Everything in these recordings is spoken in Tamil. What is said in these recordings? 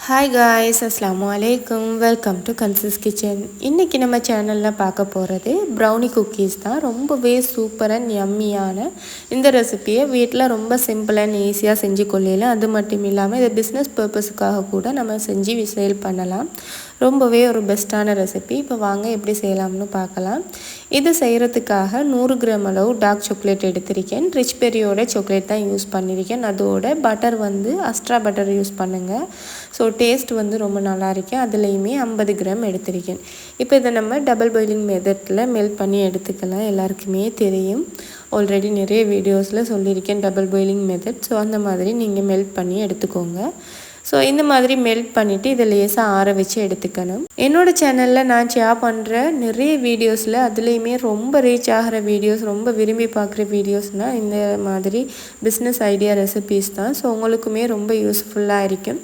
ஹாய் காய்ஸ், அஸ்ஸலாமு அலைக்கும். Welcome to கன்சிஸ் kitchen. இன்றைக்கி நம்ம சேனலில் பார்க்க போகிறது ப்ரௌனி குக்கீஸ் தான். ரொம்பவே சூப்பர் அண்ட் யம்மியான இந்த ரெசிப்பியை வீட்டில் ரொம்ப சிம்பிள் அண்ட் ஈஸியாக செஞ்சு கொள்ளலாம். அது மட்டும் இல்லாமல் இதை பிஸ்னஸ் பர்பஸுக்காக கூட நம்ம செஞ்சு சேல் பண்ணலாம். ரொம்பவே ஒரு பெஸ்ட்டான ரெசிபி. இப்போ வாங்க எப்படி செய்யலாம்னு பார்க்கலாம். இது செய்கிறதுக்காக 100 கிராம் அளவு டார்க் சாக்லேட் எடுத்திருக்கேன். ரிச் பெரியோட சாக்லேட் தான் யூஸ் பண்ணியிருக்கேன். அதோட பட்டர் அஸ்ட்ரா பட்டர் யூஸ் பண்ணுங்கள். ஸோ டேஸ்ட் ரொம்ப நல்லா இருக்கும். அதுலேயுமே 50 கிராம் எடுத்திருக்கேன். இப்போ இதை நம்ம டபுள் பாயிலிங் மெத்தடில் மெல்ட் பண்ணி எடுத்துக்கலாம். எல்லாருக்குமே தெரியும், ஆல்ரெடி நிறைய வீடியோஸில் சொல்லியிருக்கேன் டபுள் பாயிலிங் மெத்தட். ஸோ அந்த மாதிரி நீங்கள் மெல்ட் பண்ணி எடுத்துக்கோங்க. ஸோ இந்த மாதிரி மெல்ட் பண்ணிவிட்டு இதை லேசாக ஆற வச்சு எடுத்துக்கணும். என்னோடய சேனலில் நான் ஷேர் பண்ணுற நிறைய வீடியோஸில் அதுலேயுமே ரொம்ப ரீச் ஆகிற வீடியோஸ், ரொம்ப விரும்பி பார்க்குற வீடியோஸ்னால் இந்த மாதிரி பிஸ்னஸ் ஐடியா ரெசிபீஸ் தான். ஸோ உங்களுக்குமே ரொம்ப யூஸ்ஃபுல்லாக இருக்கும்.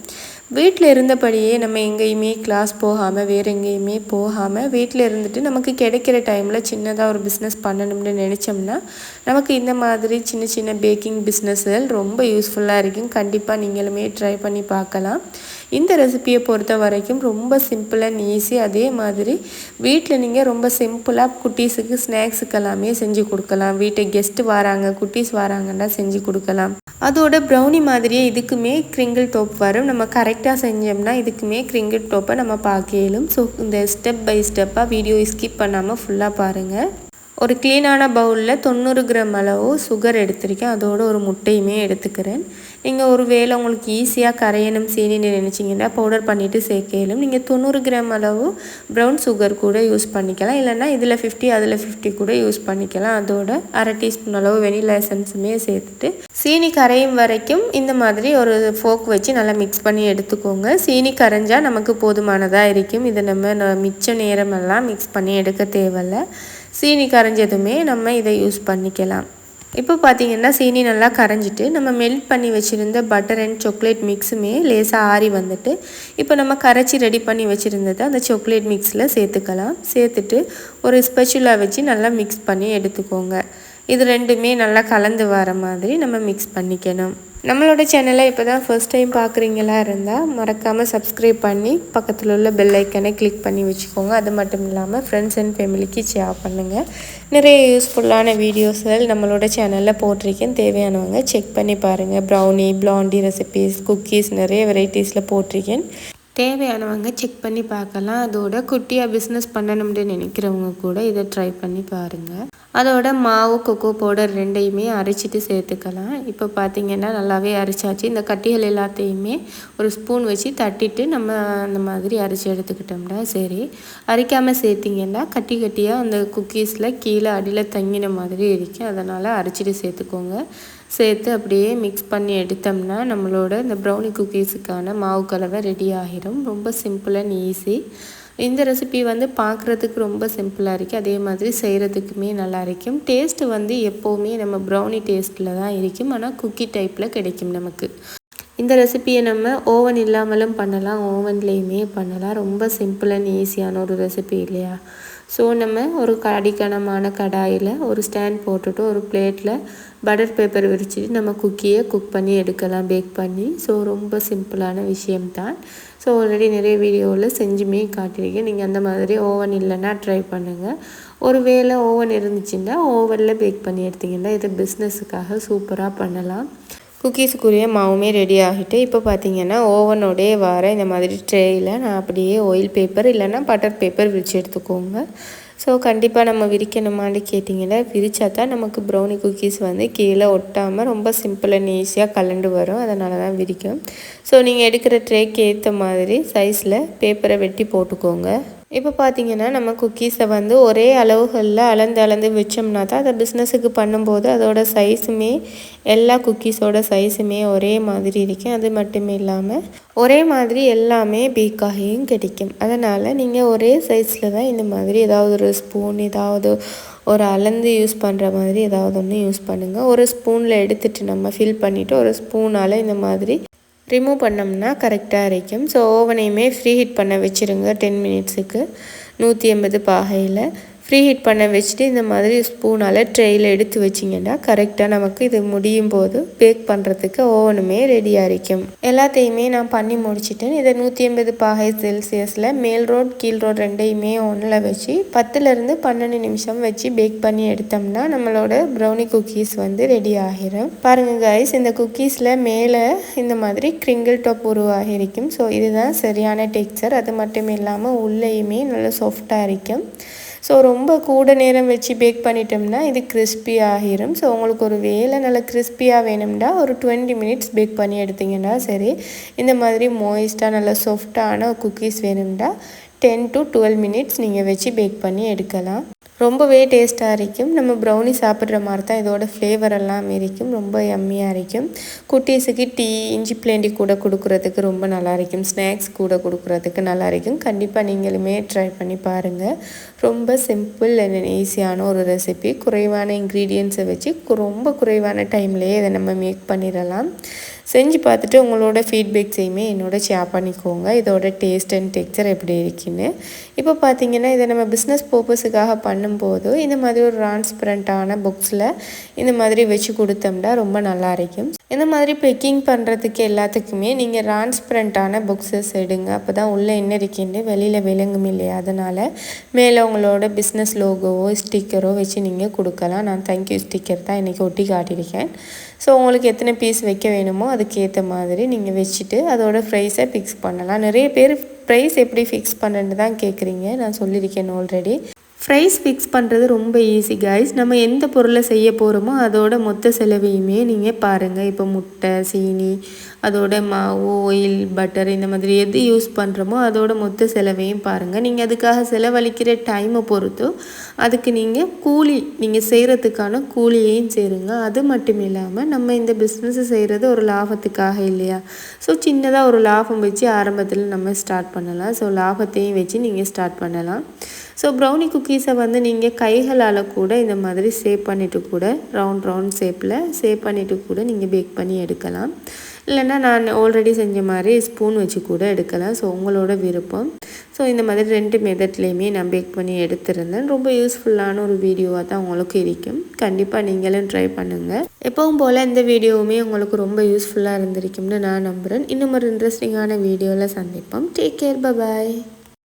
வீட்டில் இருந்தபடியே நம்ம எங்கேயுமே கிளாஸ் போகாமல் வேறு எங்கேயுமே போகாமல் வீட்டில் இருந்துட்டு நமக்கு கிடைக்கிற டைமில் சின்னதாக ஒரு பிஸ்னஸ் பண்ணணும்னு நினச்சோம்னா நமக்கு இந்த மாதிரி சின்ன சின்ன பேக்கிங் பிஸ்னஸ்கள் ரொம்ப யூஸ்ஃபுல்லாக இருக்கும். கண்டிப்பாக நீங்களுமே ட்ரை பண்ணி பார்க்கலாம். இந்த ரெசிபியை பொறுத்த வரைக்கும் ரொம்ப சிம்பிள் அண்ட் ஈஸி. அதே மாதிரி வீட்டில் நீங்கள் ரொம்ப சிம்பிளாக குட்டீஸுக்கு ஸ்நாக்ஸுக்கு எல்லாமே செஞ்சு கொடுக்கலாம். வீட்டுக்கு கெஸ்ட்டு வராங்க, குட்டீஸ் வராங்கன்னா செஞ்சு கொடுக்கலாம். அதோட ப்ரௌனி மாதிரியே இதுக்குமே கிரிங்கிள் டோப் வரும். நம்ம கரெக்டாக செஞ்சோம்னா இதுக்குமே கிரிங்கிள் டோப்பை நம்ம பார்க்க இயலும். ஸோ இந்த ஸ்டெப் பை ஸ்டெப்பாக வீடியோ ஸ்கிப் பண்ணாமல் ஃபுல்லாக பாருங்கள். ஒரு க்ளீனான பவுலில் 90 கிராம் அளவு சுகர் எடுத்திருக்கேன். அதோடு ஒரு முட்டையுமே எடுத்துக்கிறேன். நீங்கள் ஒரு வேளை உங்களுக்கு ஈஸியாக கரையணும் சீனின்னு நினச்சிங்கன்னா பவுடர் பண்ணிவிட்டு சேர்க்கலும். நீங்கள் 90 கிராம் அளவு ப்ரௌன் சுகர் கூட யூஸ் பண்ணிக்கலாம். இல்லைனா இதில் 50 அதில் 50 கூட யூஸ் பண்ணிக்கலாம். அதோட அரை டீஸ்பூன் அளவு வெனிலா எசன்ஸுமே சேர்த்துட்டு சீனி கரையும் வரைக்கும் இந்த மாதிரி ஒரு ஃபோக் வச்சு நல்லா மிக்ஸ் பண்ணி எடுத்துக்கோங்க. சீனி கரைஞ்சால் நமக்கு போதுமானதாக இருக்கும். இதை நம்ம மிச்ச நேரமெல்லாம் மிக்ஸ் பண்ணி எடுக்க தேவையில்லை. சீனி கரைஞ்சதுமே நம்ம இதை யூஸ் பண்ணிக்கலாம். இப்போ பார்த்திங்கன்னா சீனி நல்லா கரைஞ்சிட்டு நம்ம மெல்ட் பண்ணி வச்சுருந்த பட்டர் அண்ட் சாக்லேட் மிக்ஸுமே லேசாக ஆறி வந்துட்டு இப்போ நம்ம கரைச்சி ரெடி பண்ணி வச்சுருந்ததை அந்த சாக்லேட் மிக்ஸில் சேர்த்துக்கலாம். சேர்த்துட்டு ஒரு ஸ்பெச்சுலா வச்சு நல்லா மிக்ஸ் பண்ணி எடுத்துக்கோங்க. இது ரெண்டுமே நல்லா கலந்து வர மாதிரி நம்ம மிக்ஸ் பண்ணிக்கணும். நம்மளோட சேனலை இப்போ தான் ஃபர்ஸ்ட் டைம் பார்க்குறீங்களா இருந்தால் மறக்காமல் சப்ஸ்கிரைப் பண்ணி பக்கத்தில் உள்ள பெல் ஐக்கனை கிளிக் பண்ணி வச்சுக்கோங்க. அது மட்டும் இல்லாமல் ஃப்ரெண்ட்ஸ் அண்ட் ஃபேமிலிக்கு ஷேர் பண்ணுங்கள். நிறைய யூஸ்ஃபுல்லான வீடியோஸ்கள் நம்மளோட சேனலில் போட்டிருக்கேன். தேவையானவங்க செக் பண்ணி பாருங்கள். ப்ரௌனி, பிளாண்டி ரெசிபீஸ், குக்கீஸ் நிறைய வெரைட்டிஸில் போட்டிருக்கேன். தேவையானவங்க செக் பண்ணி பார்க்கலாம். அதோட குட்டியாக பிஸ்னஸ் பண்ணணும்னு நினைக்கிறவங்க கூட இதை ட்ரை பண்ணி பாருங்கள். அதோட மாவு, கொக்கோ பவுடர் ரெண்டையுமே அரைச்சிட்டு சேர்த்துக்கலாம். இப்போ பார்த்திங்கன்னா நல்லாவே அரைச்சாச்சு. இந்த கட்டிகள் எல்லாத்தையுமே ஒரு ஸ்பூன் வச்சு தட்டிட்டு நம்ம அந்த மாதிரி அரைச்சி எடுத்துக்கிட்டோம்னா சரி. அரைக்காமல் சேர்த்திங்கன்னா கட்டி கட்டியாக அந்த குக்கீஸில் கீழே அடியில் தங்கின மாதிரி இருக்கும். அதனால் அரைச்சிட்டு சேர்த்துக்கோங்க. சேர்த்து அப்படியே மிக்ஸ் பண்ணி எடுத்தோம்னா நம்மளோட இந்த ப்ரௌனி குக்கீஸுக்கான மாவு கலவை ரெடி ஆகிடும். ரொம்ப சிம்பிள் அண்ட் ஈஸி. இந்த ரெசிபி பார்க்குறதுக்கு ரொம்ப சிம்பிளாக இருக்குது. அதே மாதிரி செய்கிறதுக்குமே நல்லா இருக்கும். டேஸ்ட்டு எப்போவுமே நம்ம ப்ரௌனி டேஸ்ட்டில் தான் இருக்கும். ஆனால் குக்கி டைப்பில் கிடைக்கும் நமக்கு. இந்த ரெசிபியை நம்ம ஓவன் இல்லாமலும் பண்ணலாம், ஓவன்லேயுமே பண்ணலாம். ரொம்ப சிம்பிள் அண்ட் ஈஸியான ஒரு ரெசிபி இல்லையா? ஸோ நம்ம ஒரு அடிக்கனமான கடாயில் ஒரு ஸ்டாண்ட் போட்டுட்டு ஒரு பிளேட்டில் பட்டர் பேப்பர் விரிச்சிட்டு நம்ம குக்கியை குக் பண்ணி எடுக்கலாம், பேக் பண்ணி. ஸோ ரொம்ப சிம்பிளான விஷயம்தான். ஸோ ஆல்ரெடி நிறைய வீடியோவில் செஞ்சுமே காட்டியிருக்கேன். நீங்கள் அந்த மாதிரி ஓவன் இல்லைன்னா ட்ரை பண்ணுங்கள். ஒரு வேளை ஓவன் இருந்துச்சுன்னா ஓவனில் பேக் பண்ணி எடுத்திங்கன்னா இது பிஸ்னஸுக்காக சூப்பராக பண்ணலாம். குக்கீஸுக்குரிய மாவுமே ரெடி ஆகிட்டு இப்போ பார்த்திங்கன்னா ஓவனோடே வர இந்த மாதிரி ட்ரேயில் நான் அப்படியே ஆயில் பேப்பர் இல்லைன்னா பட்டர் பேப்பர் விரித்து எடுத்துக்கோங்க. ஸோ கண்டிப்பாக நம்ம விரிக்கணுமான்னு கேட்டிங்கன்னா விரிச்சா தான் நமக்கு ப்ரௌனி குக்கீஸ் கீழே ஒட்டாமல் ரொம்ப சிம்பிள் அண்ட் ஈஸியாக கலண்டு வரும். அதனால தான் விரிக்கும். ஸோ நீங்கள் எடுக்கிற ட்ரேக்கு ஏற்ற மாதிரி சைஸில் பேப்பரை வெட்டி போட்டுக்கோங்க. இப்போ பார்த்திங்கன்னா நம்ம குக்கீஸை ஒரே அளவுகளில் அளந்து வச்சோம்னா தான் அதை பிஸ்னஸுக்கு பண்ணும்போது அதோட சைஸுமே எல்லா குக்கீஸோட சைஸுமே ஒரே மாதிரி இருக்கும். அது மட்டும் இல்லாமல் ஒரே மாதிரி எல்லாமே பேக்காகியும் கிடைக்கும். அதனால் நீங்கள் ஒரே சைஸில் தான் இந்த மாதிரி ஏதாவது ஒரு ஸ்பூன், ஏதாவது ஒரு அளந்து யூஸ் பண்ணுற மாதிரி ஏதாவது ஒன்று யூஸ் பண்ணுங்கள். ஒரு ஸ்பூனில் எடுத்துகிட்டு நம்ம ஃபில் பண்ணிவிட்டு ஒரு ஸ்பூனால் இந்த மாதிரி ரிமூவ் பண்ணோம்னா கரெக்டாக இருக்கும். ஸோ ஓவனையுமே ஃப்ரீ ஹீட் பண்ண வச்சுருங்க 10 மினிட்ஸுக்கு 180 பாகையில். ஃப்ரீ ஹீட் பண்ண வச்சுட்டு இந்த மாதிரி ஸ்பூனால் ட்ரெயில் எடுத்து வச்சிங்கன்னா கரெக்டாக நமக்கு இது முடியும் போது பேக் பண்ணுறதுக்கு ஓவனுமே ரெடியாக இருக்கும். எல்லாத்தையுமே நான் பண்ணி முடிச்சிட்டேன். இதை 180 பாகை செல்சியஸில் மேல் ரோட் கீழ் ரோட் ரெண்டையுமே ஒன்றில் வச்சு 10லேருந்து 12 நிமிஷம் வச்சு பேக் பண்ணி எடுத்தோம்னா நம்மளோட ப்ரௌனி குக்கீஸ் வந்து ரெடி ஆகிரும். பாருங்கள் கைஸ், இந்த குக்கீஸில் மேலே இந்த மாதிரி கிரிங்கிள் டாப் உருவாகி இருக்கும். ஸோ இதுதான் சரியான டெக்ஸ்சர். அது மட்டும் இல்லாமல் உள்ளேயுமே நல்லா சாஃப்டாக இருக்கும். ஸோ ரொம்ப கூட நேரம் வச்சு பேக் பண்ணிட்டோம்னா இது கிறிஸ்பி ஆகிரும். ஸோ உங்களுக்கு ஒரு வேலை நல்லா கிறிஸ்பியாக வேணும்னா ஒரு 20 மினிட்ஸ் பேக் பண்ணி எடுத்திங்கன்னா சரி. இந்த மாதிரி மோயிஸ்டாக நல்லா சாஃப்டான குக்கீஸ் வேணும்னா 10 to 12 மினிட்ஸ் நீங்கள் வச்சு பேக் பண்ணி எடுக்கலாம். ரொம்பவே டேஸ்ட்டாக இருக்கும். நம்ம ப்ரௌனி சாப்பிட்ற மாதிரி தான் இதோட ஃப்ளேவர் எல்லாம் இருக்கும். ரொம்ப யம்மியாக இருக்கும். குட்டீஸுக்கு டீ, இஞ்சி பிளேண்டி கூட கொடுக்குறதுக்கு ரொம்ப நல்லா இருக்கும். ஸ்நாக்ஸ் கூட கொடுக்குறதுக்கு நல்லா இருக்கும். கண்டிப்பாக நீங்களுமே ட்ரை பண்ணி பாருங்கள். ரொம்ப சிம்பிள் அண்ட் ஈஸியான ஒரு ரெசிபி. குறைவான இன்க்ரீடியன்ஸை வச்சு ரொம்ப குறைவான டைம்லேயே இதை நம்ம மேக் பண்ணிடலாம். செஞ்சு பார்த்துட்டு உங்களோட ஃபீட்பேக்ஸையுமே என்னோட ஷேர் பண்ணிக்கோங்க. இதோட டேஸ்ட் அண்ட் டெக்ஸ்சர் எப்படி இருக்குன்னு. இப்போ பார்த்தீங்கன்னா இதை நம்ம பிஸ்னஸ் பர்பஸுக்காக பண்ணும்போது இந்த மாதிரி ஒரு டிரான்ஸ்பரண்ட்டான புக்ஸில் இந்த மாதிரி வச்சு கொடுத்தோம்னா ரொம்ப நல்லா இருக்கும். இந்த மாதிரி பேக்கிங் பண்ணுறதுக்கு எல்லாத்துக்குமே நீங்கள் டிரான்ஸ்பரண்ட்டான புக்ஸஸ் எடுங்க. அப்போ தான் உள்ளே என்ன இருக்குன்னு வெளியில் விளங்கும் இல்லையா. அதனால் மேலே உங்களோட பிஸ்னஸ் லோகோவோ ஸ்டிக்கரோ வச்சு நீங்கள் கொடுக்கலாம். நான் தேங்க்யூ ஸ்டிக்கர் தான் இன்றைக்கி ஒட்டி காட்டியிருக்கேன். ஸோ உங்களுக்கு எத்தனை பீஸ் வைக்க வேணுமோ அதுக்கேற்ற மாதிரி நீங்கள் வச்சுட்டு அதோட ப்ரைஸை ஃபிக்ஸ் பண்ணலாம். நிறைய பேர் ப்ரைஸ் எப்படி ஃபிக்ஸ் பண்ணுறேன்னு தான் கேட்குறீங்க. நான் சொல்லியிருக்கேன் ஆல்ரெடி. ப்ரைஸ் ஃபிக்ஸ் பண்ணுறது ரொம்ப ஈஸி கைஸ். நம்ம எந்த பொருளை செய்ய போகிறோமோ அதோட மொத்த செலவையுமே நீங்கள் பாருங்கள். இப்போ முட்டை, சீனி, அதோட மாவு, ஆயில், பட்டர் இந்த மாதிரி எது யூஸ் பண்ணுறோமோ அதோட மொத்த செலவையும் பாருங்கள். நீங்கள் அதுக்காக செலவழிக்கிற டைமை பொறுத்து அதுக்கு நீங்கள் கூலி, நீங்கள் செய்கிறதுக்கான கூலியையும் சேருங்க. அது மட்டும் இல்லாமல் நம்ம இந்த பிஸ்னஸை செய்கிறது ஒரு லாபத்துக்காக இல்லையா. ஸோ சின்னதாக ஒரு லாபம் வச்சு ஆரம்பத்தில் நம்ம ஸ்டார்ட் பண்ணலாம். ஸோ லாபத்தையும் வச்சு நீங்கள் ஸ்டார்ட் பண்ணலாம். ஸோ ப்ரௌனி குக்கீஸை வந்து நீங்கள் கைகளால் கூட இந்த மாதிரி சேவ் பண்ணிவிட்டு கூட ரவுண்ட் ஷேப்பில் சேவ் பண்ணிவிட்டு கூட நீங்கள் பேக் பண்ணி எடுக்கலாம். இல்லைன்னா நான் ஆல்ரெடி செஞ்ச மாதிரி ஸ்பூன் வச்சு கூட எடுக்கலாம். ஸோ உங்களோட விருப்பம். ஸோ இந்த மாதிரி 2 மெத்தட்லேயுமே நான் பேக் பண்ணி எடுத்துருந்தேன். ரொம்ப யூஸ்ஃபுல்லான ஒரு வீடியோவாக தான் உங்களுக்கு இருக்கும். கண்டிப்பாக நீங்களும் ட்ரை பண்ணுங்கள். எப்பவும் போல் இந்த வீடியோவுமே உங்களுக்கு ரொம்ப யூஸ்ஃபுல்லாக இருந்திருக்கும்னு நான் நம்புகிறேன். இன்னும் ஒரு இன்ட்ரெஸ்டிங்கான வீடியோவில் சந்திப்போம். Take care, by.